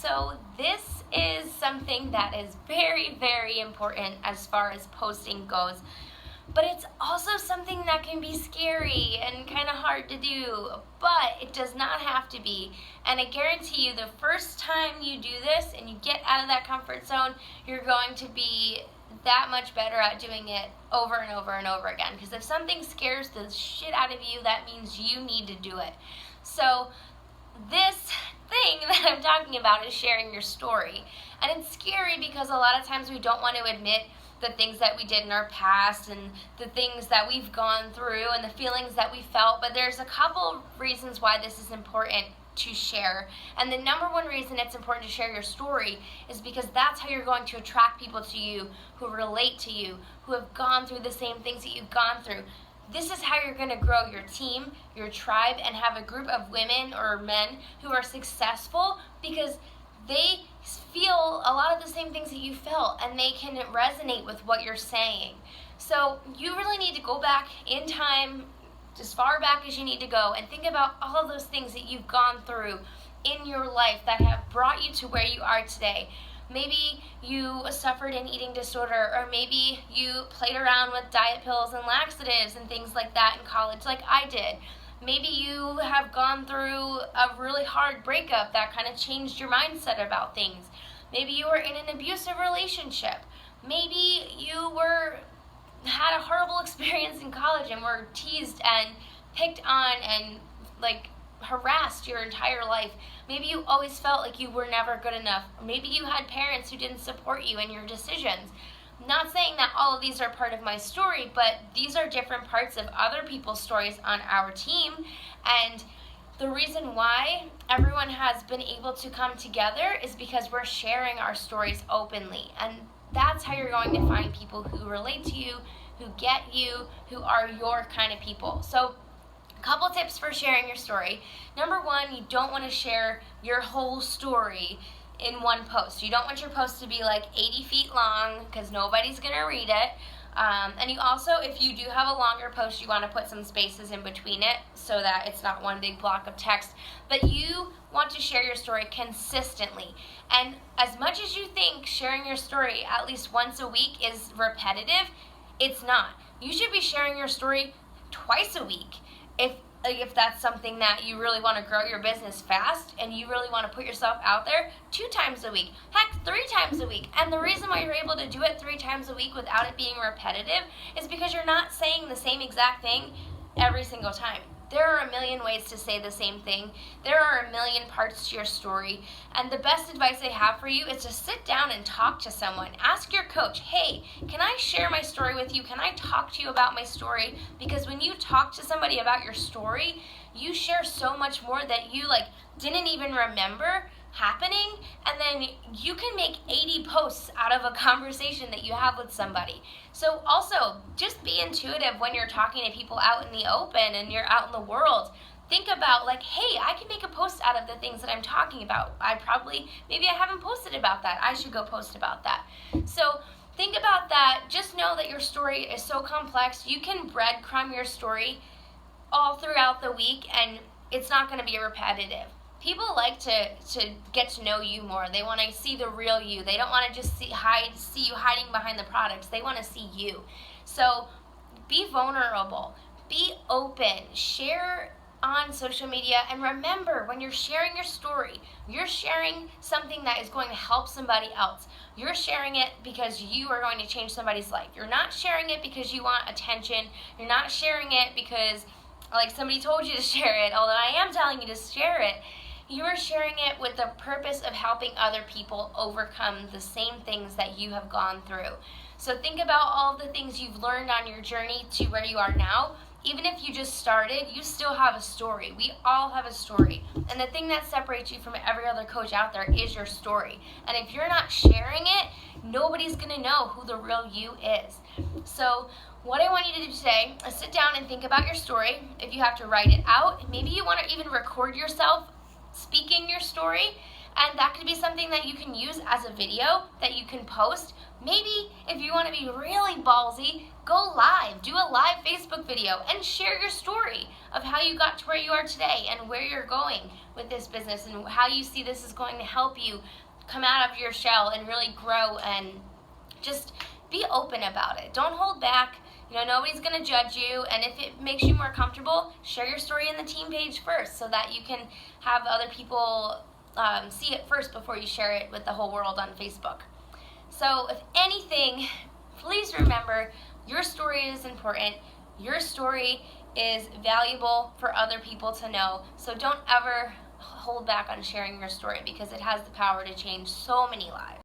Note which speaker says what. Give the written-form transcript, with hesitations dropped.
Speaker 1: So this is something that is very, very important as far as posting goes. But it's also something that can be scary and kind of hard to do, but it does not have to be. And I guarantee you, the first time you do this and you get out of that comfort zone, you're going to be that much better at doing it over and over and over again. Because if something scares the shit out of you, that means you need to do it. So this thing that I'm talking about is sharing your story. And it's scary because a lot of times we don't want to admit the things that we did in our past and the things that we've gone through and the feelings that we felt. But there's a couple reasons why this is important to share. And the number one reason it's important to share your story is because that's how you're going to attract people to you who relate to you, who have gone through the same things that you've gone through. This is how you're going to grow your team, your tribe, and have a group of women or men who are successful because they feel a lot of the same things that you felt and they can resonate with what you're saying. So you really need to go back in time, as far back as you need to go, and think about all of those things that you've gone through in your life that have brought you to where you are today. Maybe you suffered an eating disorder, or maybe you played around with diet pills and laxatives and things like that in college like I did. Maybe you have gone through a really hard breakup that kind of changed your mindset about things. Maybe you were in an abusive relationship. Maybe you had a horrible experience in college and were teased and picked on and harassed your entire life. Maybe you always felt like you were never good enough. Maybe you had parents who didn't support you in your decisions. Not saying that all of these are part of my story, but these are different parts of other people's stories on our team. And the reason why everyone has been able to come together is because we're sharing our stories openly. And that's how you're going to find people who relate to you, who get you, who are your kind of people. So a couple tips for sharing your story. Number one, you don't want to share your whole story in one post. You don't want your post to be like 80 feet long because nobody's going to read it. And you also, if you do have a longer post, you want to put some spaces in between it so that it's not one big block of text. But you want to share your story consistently. And as much as you think sharing your story at least once a week is repetitive, it's not. You should be sharing your story twice a week. If that's something that you really want to grow your business fast and you really want to put yourself out there, 2 times a week, heck, 3 times a week. And the reason why you're able to do it 3 times a week without it being repetitive is because you're not saying the same exact thing every single time. There are a million ways to say the same thing. There are a million parts to your story. And the best advice I have for you is to sit down and talk to someone. Ask your coach, hey, can I share my story with you? Can I talk to you about my story? Because when you talk to somebody about your story, you share so much more that you didn't even remember happening, and then you can make 80 posts out of a conversation that you have with somebody. So also, just be intuitive when you're talking to people out in the open and you're out in the world. Think about hey, I can make a post out of the things that I'm talking about. Maybe I haven't posted about that. I should go post about that. So think about that. Just know that your story is so complex. You can breadcrumb your story all throughout the week, and it's not going to be repetitive. People like to get to know you more. They want to see the real you. They don't want to just see you hiding behind the products. They want to see you. So be vulnerable. Be open. Share on social media. And remember, when you're sharing your story, you're sharing something that is going to help somebody else. You're sharing it because you are going to change somebody's life. You're not sharing it because you want attention. You're not sharing it because somebody told you to share it, although I am telling you to share it. You are sharing it with the purpose of helping other people overcome the same things that you have gone through. So think about all the things you've learned on your journey to where you are now. Even if you just started, you still have a story. We all have a story. And the thing that separates you from every other coach out there is your story. And if you're not sharing it, nobody's going to know who the real you is. So what I want you to do today is sit down and think about your story. If you have to write it out, maybe you want to even record yourself speaking your story, And that could be something that you can use as a video that you can post. Maybe if you want to be really ballsy, go live, do a live Facebook video and share your story of how you got to where you are today and where you're going with this business and how you see this is going to help you come out of your shell and really grow, and just be open about it. Don't hold back. Nobody's going to judge you, and if it makes you more comfortable, share your story in the team page first so that you can have other people see it first before you share it with the whole world on Facebook. So if anything, please remember your story is important. Your story is valuable for other people to know. So don't ever hold back on sharing your story, because it has the power to change so many lives.